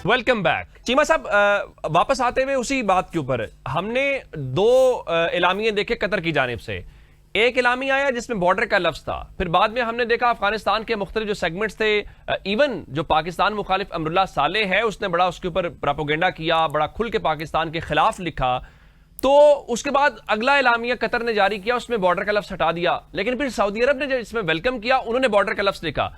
Welcome back. Cheema साहब, वापस आते हुए उसी बात के ऊपर हमने दो एलामिये देखे कतर की जानिब से। एक एलामी आया जिसमें बॉर्डर का लफ्ज था, फिर बाद में हमने देखा अफगानिस्तान के मुख्तलिफ जो सेगमेंट्स थे, इवन जो पाकिस्तान मुखालिफ अमरुल्लाह सालेह है उसने बड़ा उसके ऊपर प्रोपेगेंडा किया, बड़ा खुल के पाकिस्तान के खिलाफ लिखा। तो उसके बाद अगला एलामिया कतर ने जारी किया, उसमें बॉर्डर का लफ्ज हटा दिया, लेकिन फिर सऊदी अरब ने जब इसमें वेलकम किया उन्होंने बॉर्डर का लफ्ज लिखा।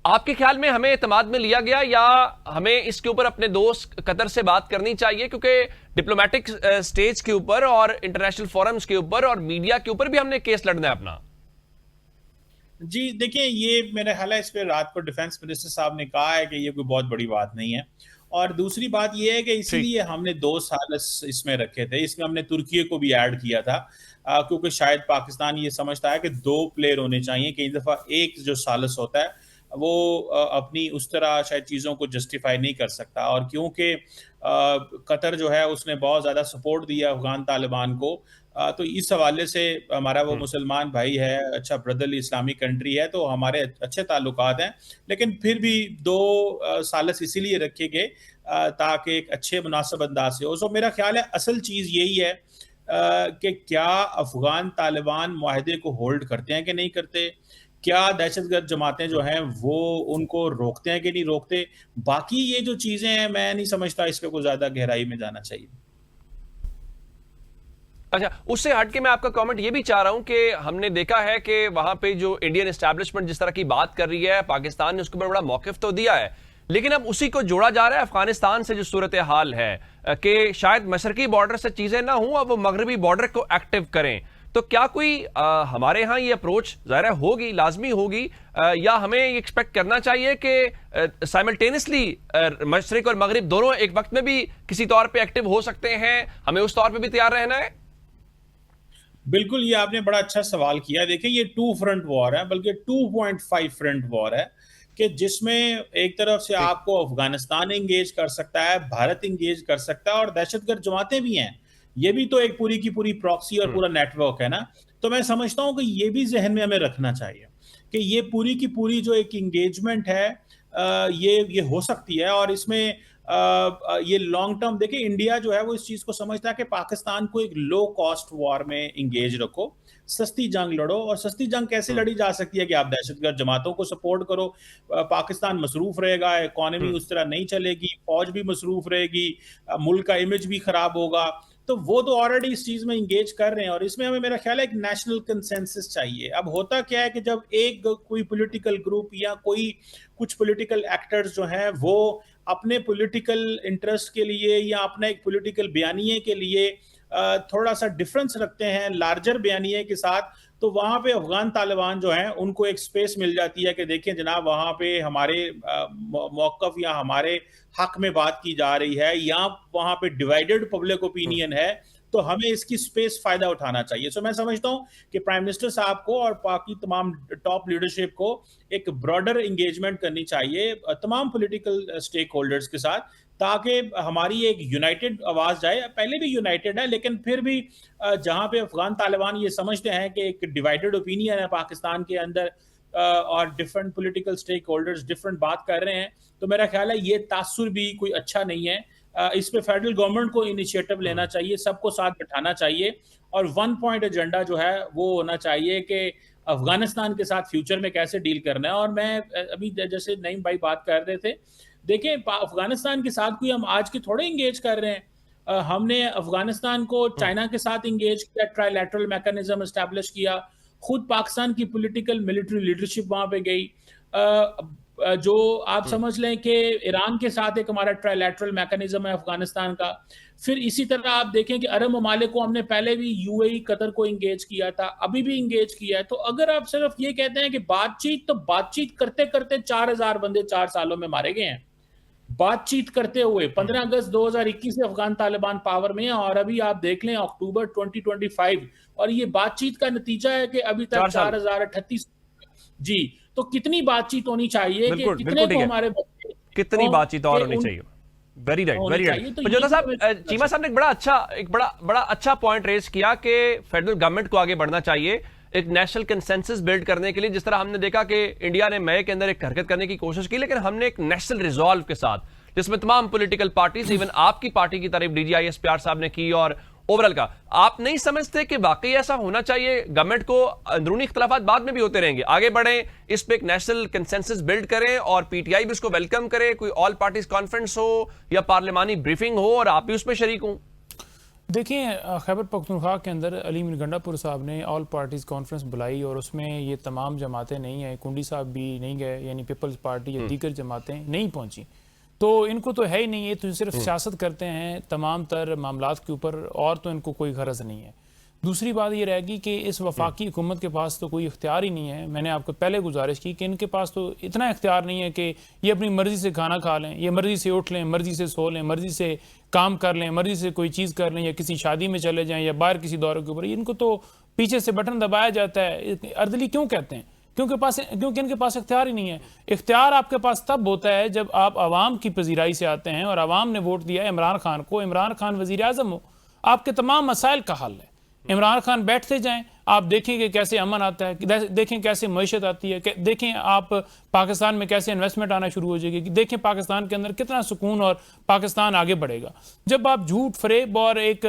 आपके ख्याल में हमें एतमाद में लिया गया या हमें इसके ऊपर अपने दोस्त कतर से बात करनी चाहिए, क्योंकि डिप्लोमेटिक स्टेज के ऊपर और इंटरनेशनल फोरम्स के ऊपर और मीडिया के ऊपर भी हमने केस लड़ना है अपना। जी देखिए, ये मेरे ख्याल है इस पे रात को डिफेंस मिनिस्टर साहब ने कहा है कि ये कोई बहुत बड़ी बात नहीं है। और दूसरी बात ये है कि इसीलिए हमने 2 साल इसमें रखे थे, इसमें हमने तुर्की को भी ऐड किया था, क्योंकि शायद पाकिस्तान ये समझता है कि 2 प्लेयर होने चाहिए, कई दफा एक जो सालस होता है वो अपनी उस तरह शायद चीज़ों को जस्टिफाई नहीं कर सकता। और क्योंकि कतर जो है उसने बहुत ज़्यादा सपोर्ट दिया अफगान तालिबान को, तो इस हवाले से हमारा वो मुसलमान भाई है, अच्छा ब्रदरली इस्लामिक कंट्री है, तो हमारे अच्छे ताल्लुकात हैं। लेकिन फिर भी 2 सालस इसीलिए रखे गए ताकि एक अच्छे मुनासिब अंदाज से हो। सो मेरा ख्याल है असल चीज़ यही है कि क्या अफगान तालिबान मुआहदे को होल्ड करते हैं कि नहीं करते, क्या दहशतगर्द जमातें जो हैं वो उनको रोकते हैं कि नहीं रोकते। बाकी ये जो चीजें हैं मैं नहीं समझता इस पे कोई ज्यादा गहराई में जाना चाहिए। अच्छा, उससे हट के मैं आपका कमेंट ये भी चाह रहा हूं कि हमने देखा है कि वहां पे जो इंडियन एस्टैब्लिशमेंट जिस तरह की बात कर रही है, पाकिस्तान ने उसके ऊपर बड़ा मौकिफ तो दिया है, लेकिन अब उसी को जोड़ा जा रहा है अफगानिस्तान से जो सूरत हाल है कि शायद मशरकी बॉर्डर से चीजें ना हो, अब वो मगरबी बॉर्डर को एक्टिव करें। तो क्या कोई हमारे यहाँ ये अप्रोच ज़ाहिर होगी, लाजमी होगी, या हमें ये एक्सपेक्ट करना चाहिए कि साइमल्टेनियसली मशरिक और मगरिब दोनों एक वक्त में भी किसी तौर पे एक्टिव हो सकते हैं, हमें उस तौर पे भी तैयार रहना है? बिल्कुल, ये आपने बड़ा अच्छा सवाल किया। देखिए, ये 2 फ्रंट वॉर है, बल्कि 2.5 फ्रंट वॉर है, कि जिसमें एक तरफ से आपको अफगानिस्तान इंगेज कर सकता है, भारत इंगेज कर सकता है, और दहशतगर्द जमातें भी हैं। ये भी तो एक पूरी की पूरी प्रॉक्सी और पूरा नेटवर्क है ना। तो मैं समझता हूं कि ये भी जहन में हमें रखना चाहिए कि ये पूरी की पूरी जो एक इंगेजमेंट है ये हो सकती है। और इसमें ये लॉन्ग टर्म, देखिए इंडिया जो है वो इस चीज को समझता है कि पाकिस्तान को एक लो कॉस्ट वॉर में इंगेज रखो, सस्ती जंग लड़ो। और सस्ती जंग कैसे लड़ी जा सकती है कि आप दहशतगर्द जमातों को सपोर्ट करो, पाकिस्तान मसरूफ रहेगा, इकोनॉमी उस तरह नहीं चलेगी, फौज भी मसरूफ रहेगी, मुल्क का इमेज भी खराब होगा। तो वो तो ऑलरेडी इस चीज में इंगेज कर रहे हैं, और इसमें हमें मेरा ख्याल है एक नेशनल कंसेंसस चाहिए। अब होता क्या है कि जब एक कोई पॉलिटिकल ग्रुप या कोई कुछ पॉलिटिकल एक्टर्स जो हैं वो अपने पॉलिटिकल इंटरेस्ट के लिए या अपने एक पॉलिटिकल बयानिए के लिए थोड़ा सा डिफरेंस रखते हैं लार्जर बयानिए के साथ, तो वहां पे अफगान तालिबान जो हैं उनको एक स्पेस मिल जाती है कि देखें जनाब, वहां पे हमारे मौकफ या हमारे हक में बात की जा रही है, या वहां पे डिवाइडेड पब्लिक ओपिनियन है, तो हमें इसकी स्पेस फायदा उठाना चाहिए। सो मैं समझता हूं कि प्राइम मिनिस्टर साहब को और बाकी तमाम टॉप लीडरशिप को एक ब्रॉडर एंगेजमेंट करनी चाहिए तमाम पॉलिटिकल स्टेक होल्डर्स के साथ, ताकि हमारी एक यूनाइटेड आवाज जाए। पहले भी यूनाइटेड है, लेकिन फिर भी जहां पे अफगान तालिबान ये समझते हैं कि एक डिवाइडेड ओपिनियन है पाकिस्तान के अंदर और different political stake holders different बात कर रहे हैं, तो मेरा ख्याल है ये तासुर भी कोई अच्छा नहीं है। इस पे फेडरल गवर्नमेंट को इनिशिएटिव लेना चाहिए, सबको साथ बिठाना चाहिए, और 1 पॉइंट एजेंडा जो है वो होना चाहिए कि अफगानिस्तान के साथ फ्यूचर में कैसे डील करना है। और मैं अभी जैसे नईम भाई बात कर रहे थे, देखें अफगानिस्तान के साथ कोई हम आज के थोड़े इंगेज कर रहे हैं। हमने अफगानिस्तान को चाइना के साथ इंगेज किया, ट्राइलैटरल मैकेनिज्म एस्टैब्लिश किया, खुद पाकिस्तान की पॉलिटिकल मिलिट्री लीडरशिप वहां पे गई। जो आप समझ लें कि ईरान के साथ एक हमारा ट्राइलैटरल मैकेनिज्म है अफगानिस्तान का। फिर इसी तरह आप देखें कि अरब ममालिक को हमने पहले भी यूएई कतर को इंगेज किया था, अभी भी इंगेज किया है। तो अगर आप सिर्फ ये कहते हैं कि बातचीत, तो बातचीत करते करते 4000 बंदे 4 सालों में मारे गए हैं। बातचीत करते हुए 15 अगस्त 2021 से अफगान तालिबान पावर में है, और अभी आप देख लें अक्टूबर 2025, और ये बातचीत का नतीजा है कि अभी तक 4038। जी, तो कितनी बातचीत होनी चाहिए कि कितने को हमारे बच्चे, कितनी बातचीत और होनी चाहिए। Very right, very right. तो जोधा साहब, चीमा साहब ने एक बड़ा अच्छा पॉइंट रेज किया कि फेडरल गवर्नमेंट को आगे बढ़ना चाहिए एक नेशनल कंसेंसस बिल्ड करने के लिए। जिस तरह हमने देखा कि इंडिया ने मई के अंदर एक हरकत करने की कोशिश की, लेकिन हमने एक नेशनल रिजॉल्व के साथ, जिसमें तमाम पॉलिटिकल पार्टीज, इवन आपकी पार्टी की तारीफ डीजी ISPR साहब ने की और ओवरऑल का। आप नहीं समझते कि वाकई ऐसा होना चाहिए? गवर्नमेंट को अंदरूनी इख्तलाफात बाद में भी होते रहेंगे, आगे बढ़ें, इस पे एक नेशनल कंसेंसस बिल्ड करें और पीटीआई भी उसको वेलकम करे, कोई ऑल पार्टीज कॉन्फ्रेंस हो या पार्लिमानी ब्रीफिंग हो और आप भी उसमें शरीक हों। देखिए, खैबर पख्तूनख्वा के अंदर अली मीर गंडापुर साहब ने ऑल पार्टीज़ कॉन्फ्रेंस बुलाई और उसमें ये तमाम जमातें नहीं हैं, कुंडी साहब भी नहीं गए, यानी पीपल्स पार्टी या दीगर जमातें नहीं पहुंची। तो इनको तो है ही नहीं, ये तो सिर्फ सियासत करते हैं तमाम तर मामलात के ऊपर, और तो इनको कोई गरज नहीं है। दूसरी बात ये रहेगी कि इस वफाकी हुकूमत के पास तो कोई इख्तियार ही नहीं है। मैंने आपको पहले गुजारिश की कि इनके पास तो इतना इख्तियार नहीं है कि ये अपनी मर्जी से खाना खा लें, ये मर्जी से उठ लें, मर्जी से सो लें, मर्जी से काम कर लें, मर्जी से कोई चीज़ कर लें, या किसी शादी में चले जाएं या बाहर किसी दौरे के ऊपर। इनको तो पीछे से बटन दबाया जाता है। अर्दली क्यों कहते हैं? क्योंकि इनके पास इख्तियार ही नहीं है। इख्तियार आपके पास तब होता है जब आप आवाम की पजीराई से आते हैं और आवाम ने वोट दिया इमरान खान को, इमरान खान वजीर आजम हो, आपके तमाम मसाइल का हल है। इमरान खान बैठते जाएं, आप देखेंगे कैसे अमन आता है, देखें कैसे मईशत आती है, देखें आप पाकिस्तान में कैसे इन्वेस्टमेंट आना शुरू हो जाएगी, देखें पाकिस्तान के अंदर कितना सुकून और पाकिस्तान आगे बढ़ेगा। जब आप झूठ फरेब और एक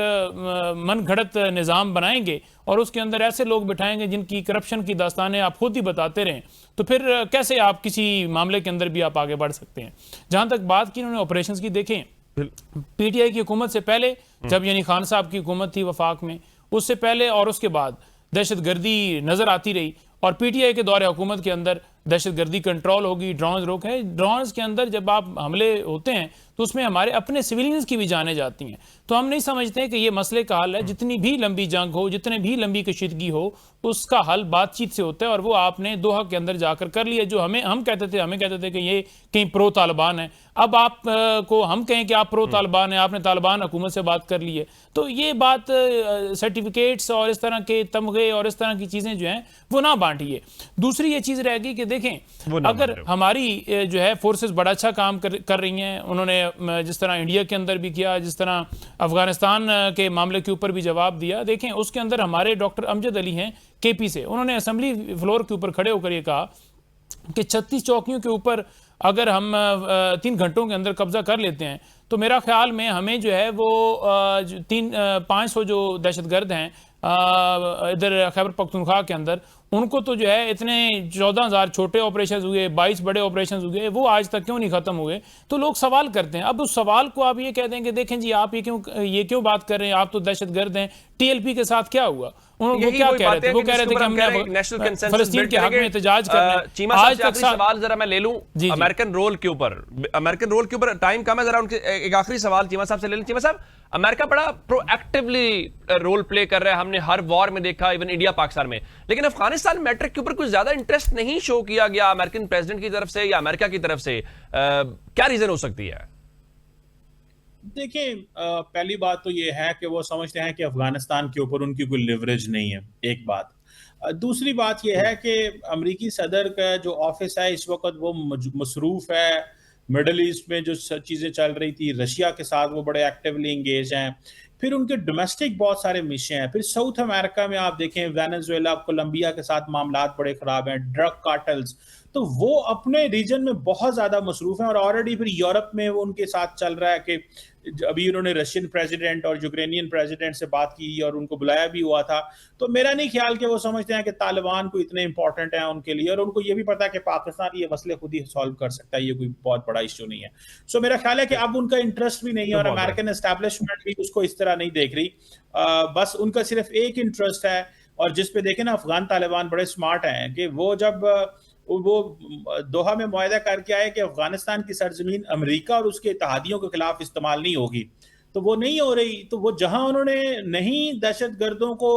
मन घड़त निज़ाम बनाएंगे और उसके अंदर ऐसे लोग बिठाएंगे जिनकी करप्शन की दास्तानें आप खुद ही बताते रहें, तो फिर कैसे आप किसी मामले के अंदर भी आप आगे बढ़ सकते हैं। जहां तक बात की इन्होंने ऑपरेशंस की, देखें पीटीआई की हुकूमत से पहले, जब यानी खान साहब की हुकूमत थी वफाक में, उससे पहले और उसके बाद दहशतगर्दी नजर आती रही, और पीटीआई के दौरे हुकूमत के अंदर दहशतगर्दी कंट्रोल होगी, ड्रोन रोक है। ड्रोन्स के अंदर जब आप हमले होते हैं तो उसमें हमारे अपने सिविलियंस की भी जानें जाती हैं। तो हम नहीं समझते कि ये मसले का हल है। जितनी भी लंबी जंग हो, जितने भी लंबी कशीदगी हो, उसका हल बातचीत से होता है, और वो आपने दोहा के अंदर जाकर कर लिया। जो हमें कहते थे कि ये कहीं प्रो तालिबान है, अब आप को हम कहें कि आप प्रो तालिबान है, आपने तालिबान हुकूमत से बात कर ली है, तो ये बात सर्टिफिकेट्स और इस तरह के तमगे और इस तरह की चीज़ें जो हैं वो ना बांटिए। दूसरी ये चीज़ रहेगी कि देखें, अगर हमारी जो है फोर्सेस बड़ा अच्छा काम कर रही हैं, उन्होंने जिस तरह इंडिया के अंदर भी किया, जिस तरह अफगानिस्तान के मामले के ऊपर भी जवाब दिया। देखें, उसके अंदर हमारे डॉक्टर अमजद अली हैं केपी से, उन्होंने असेंबली फ्लोर के ऊपर खड़े होकर ये कहा कि 36 चौकियों के ऊपर अगर हम 3 घंटों के अंदर कब्जा कर लेते हैं तो मेरा ख्याल में हमें जो है वो 500 जो दहशतगर्द हैं इधर खैबर पख्तूनख्वा के अंदर, उनको तो जो है इतने 14,000 छोटे ऑपरेशन हुए, 22 बड़े ऑपरेशन हुए, वो आज तक क्यों नहीं खत्म हुए? तो लोग सवाल करते हैं। अब उस सवाल को आप ये कह देंगे, देखें जी आप ये क्यों बात कर रहे हैं, आप तो दहशतगर्द हैं। टीएलपी के साथ क्या हुआ? वो क्या कह रहे थे? वो कह रहे थे कि हमने फलस्तीन के हक में एहतजाज करना है। आज तक सवाल जरा मैं ले लूं अमेरिकन रोल के ऊपर, टाइम कम है, जरा उनके एक आखिरी सवाल चीमा साहब से ले लें। चीमा साहब, अमेरिका बड़ा प्रोएक्टिवली रोल प्ले कर रहा है, हमने हर वॉर में देखा, इवन इंडिया पाकिस्तान में, लेकिन अफगानिस्तान मैटर के ऊपर कुछ ज्यादा इंटरेस्ट नहीं शो किया गया अमेरिकन प्रेसिडेंट की तरफ से या अमेरिका की तरफ से। क्या रीजन हो सकती है? देखिए, पहली बात तो ये है कि वो समझते हैं कि अफगानिस्तान के ऊपर उनकी कोई लिवरेज नहीं है, एक बात। दूसरी बात यह है कि अमेरिकी सदर का जो ऑफिस है इस वक्त वो मसरूफ है, मिडल ईस्ट में जो चीज़ें चल रही थी, रशिया के साथ वो बड़े एक्टिवली इंगेज हैं, फिर उनके डोमेस्टिक बहुत सारे मिशन हैं, फिर साउथ अमेरिका में आप देखें वेनेजुएला, कोलंबिया के साथ मामलात बड़े ख़राब हैं, ड्रग कार्टल्स, तो वो अपने रीजन में बहुत ज़्यादा मसरूफ़ हैं। और ऑलरेडी फिर यूरोप में वो उनके साथ चल रहा है कि अभी उन्होंने रशियन प्रेसिडेंट और यूक्रेनियन प्रेसिडेंट से बात की और उनको बुलाया भी हुआ था। तो मेरा नहीं ख्याल कि वो समझते हैं कि तालिबान को इतने इंपॉर्टेंट है उनके लिए, और उनको ये भी पता है कि पाकिस्तान ये मसले खुद ही सॉल्व कर सकता है, ये कोई बहुत बड़ा इश्यू नहीं है। सो मेरा ख्याल है कि अब उनका इंटरेस्ट भी नहीं है और अमेरिकन एस्टैब्लिशमेंट भी उसको इस तरह नहीं देख रही। बस उनका सिर्फ एक इंटरेस्ट है, और जिस पे देखें ना अफगान तालिबान बड़े स्मार्ट हैं कि वो जब वो दोहा में मुआहदा करके आए कि अफगानिस्तान की सरजमीन अमेरिका और उसके इत्तेहादियों के खिलाफ इस्तेमाल नहीं होगी, तो वो नहीं हो रही। तो वो जहां उन्होंने नहीं दहशतगर्दों को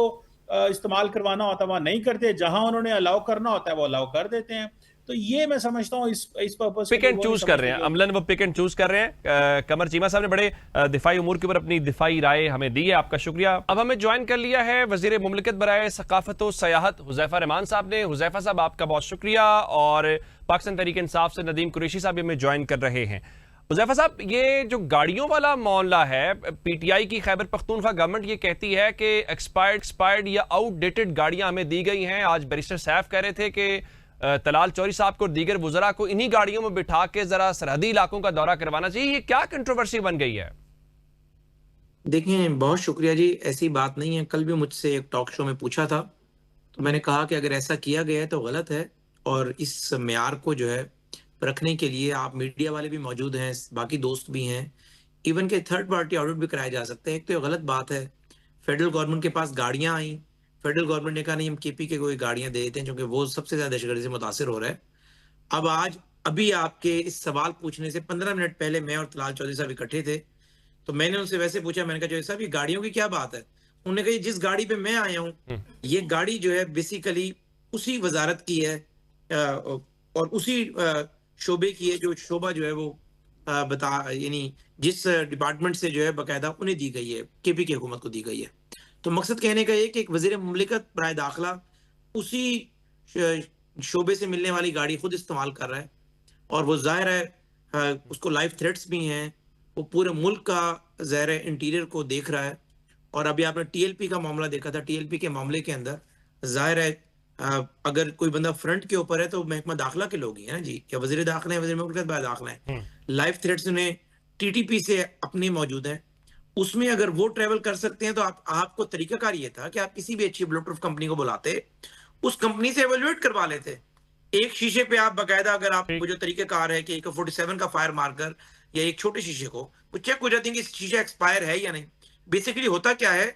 इस्तेमाल करवाना होता वहां नहीं करते, जहां उन्होंने अलाउ करना होता है वो अलाउ कर देते हैं। तो ये मैं समझता हूं इस पर्पस पिक एंड चूज कर रहे हैं अमलन, वो पिक एंड चूज कर रहे हैं। कमर चीमा साहब ने बड़े दिफाई उमूर के ऊपर अपनी दिफाई राय हमें दी है, आपका शुक्रिया। अब हमें ज्वाइन कर लिया है वजीर मुमलिकत बराए सकाफत और सयाहत हुजैफा रहमान साहब ने। हुजैफा साहब आपका बहुत शुक्रिया। और पाकिस्तान तहरीक इंसाफ से नदीम कुरैशी साहब हमें ज्वाइन कर रहे हैं। हुजैफा साहब, ये जो गाड़ियों वाला मामला है, पीटीआई की खैबर पख्तूनख्वा गवर्नमेंट ये कहती है कि एक्सपायर्ड या आउटडेटेड गाड़ियां हमें दी गई हैं। आज बैरिस्टर सैफ कह रहे थे कि तलाल चौधरी साहब को, दीगर वुज़रा को इन्हीं गाड़ियों में बिठा के जरा सरहदी इलाकों का दौरा करवाना चाहिए? ये क्या कंट्रोवर्सी बन गई है? देखें, बहुत शुक्रिया जी, ऐसी बात नहीं है। कल भी मुझसे एक टॉक शो में पूछा था, तो मैंने कहा कि अगर ऐसा किया गया है तो गलत है, और इस म्यार को जो है रखने के लिए आप मीडिया वाले भी मौजूद हैं, बाकी दोस्त भी हैं, इवन के थर्ड पार्टी ऑडिट भी कराए जा सकते हैं। एक तो ये गलत बात है, फेडरल गवर्नमेंट के पास गाड़ियां आई, फेडरल गवर्नमेंट ने कहा नहीं हम केपी के कोई गाड़ियां दे देते हैं, क्योंकि वो सबसे ज्यादा दहशतगर्दी से मुतासिर हो रहा है। अब अभी आपके इस सवाल पूछने से 15 मिनट पहले मैं और तलाल चौधरी साहब इकट्ठे थे, तो मैंने उनसे वैसे पूछा, मैंने कहा चौधरी साहब ये गाड़ियों की क्या बात है? उन्होंने कहा जिस गाड़ी पे मैं आया हूँ ये गाड़ी जो है बेसिकली उसी वजारत की है और उसी शोबे की है, जो शोबा जो है वो यानी जिस डिपार्टमेंट से जो है बाकायदा उन्हें दी गई है, केपी की हुकूमत को दी गई है। तो मकसद कहने का ये कि एक वजीर मुमलिकत बराए दाखिला उसी शोबे से मिलने वाली गाड़ी खुद इस्तेमाल कर रहा है, और वो जाहिर है उसको लाइफ थ्रेट्स भी हैं, वो पूरे मुल्क का ज़ाहिर है इंटीरियर को देख रहा है। और अभी आपने टीएलपी का मामला देखा था, टीएलपी के मामले के अंदर जाहिर है अगर कोई बंदा फ्रंट के ऊपर है तो महकमा दाखिला के लोग ही हैं ना जी, या वजीर दाखिला है, वजीर मुमलिकत बराए दाखिला है। लाइफ थ्रेट्स उन्हें टीटीपी से अपने मौजूद हैं, उसमें अगर वो ट्रेवल कर सकते हैं तो आपको तरीकाकार ये था कि आप किसी भी अच्छी बुलेट प्रूफ कंपनी को बुलाते, उस कंपनी से एवेल्युएट करवा लेते। एक शीशे पे आप बाकायदा, अगर आप जो तरीकाकार है कि AK-47 का फायर मार्कर या एक छोटे शीशे को वो चेक हो जाती है कि शीशा एक्सपायर है या नहीं। बेसिकली होता क्या है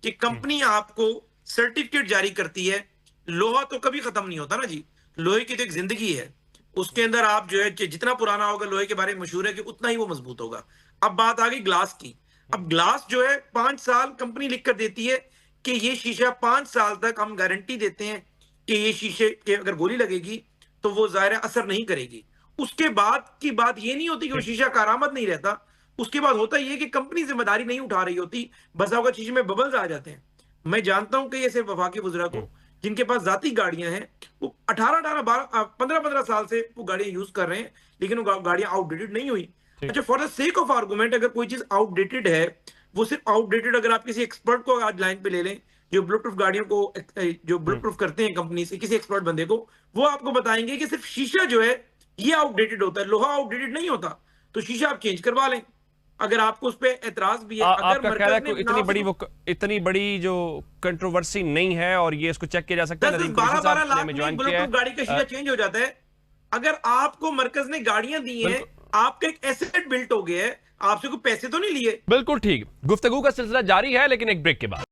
कि कंपनी आपको सर्टिफिकेट जारी करती है। लोहा तो कभी खत्म नहीं होता ना जी, लोहे की तो एक जिंदगी है, उसके अंदर आप जो है जितना पुराना होगा, लोहे के बारे में मशहूर है कि उतना ही वो मजबूत होगा। अब बात आ गई ग्लास की। अब ग्लास जो है 5 साल कंपनी लिख कर देती है कि ये शीशा 5 साल तक हम गारंटी देते हैं कि ये शीशे के अगर गोली लगेगी तो वो ज़ाहिर असर नहीं करेगी। उसके बाद की बात ये नहीं होती कि वो शीशा कारामद नहीं रहता, उसके बाद होता ये कि कंपनी जिम्मेदारी नहीं उठा रही होती, बस आपका शीशे में बबल्स आ जाते हैं। मैं जानता हूं कि ऐसे वफाकी वज़रा को जिनके पास जाती गाड़ियां हैं, वो 15 साल से वो गाड़ियां यूज कर रहे हैं, लेकिन वो गाड़ियां आउटडेटेड नहीं हुई। अच्छा, for the sake of argument, अगर कोई चीज आउटडेटेड है, वो सिर्फ आउटडेटेड, अगर आप किसी एक्सपर्ट को आज लाइन पे ले लें जो ब्लूटूथ गाड़ियों को जो ब्लूटूथ करते हैं कंपनी से, किसी एक्सपर्ट बंदे को, वो आपको बताएंगे कि सिर्फ शीशा जो है ये आउटडेटेड होता है, लोहा आउटडेटेड नहीं होता। तो शीशा आप चेंज करवा लें, अगर आपको उस पर एतराज भी है। आपका ख्याल है इतनी बड़ी जो कंट्रोवर्सी नहीं है और ये इसको चेक किया जा सकता है? 12 लाख में ब्लूटूथ गाड़ी का शीशा चेंज हो जाता है। अगर आपको मरकज ने गाड़ियां दी हैं, आपका एक एसेट बिल्ट हो गया है, आपसे कोई पैसे तो नहीं लिए। बिल्कुल ठीक। गुफ्तगू का सिलसिला जारी है, लेकिन एक ब्रेक के बाद।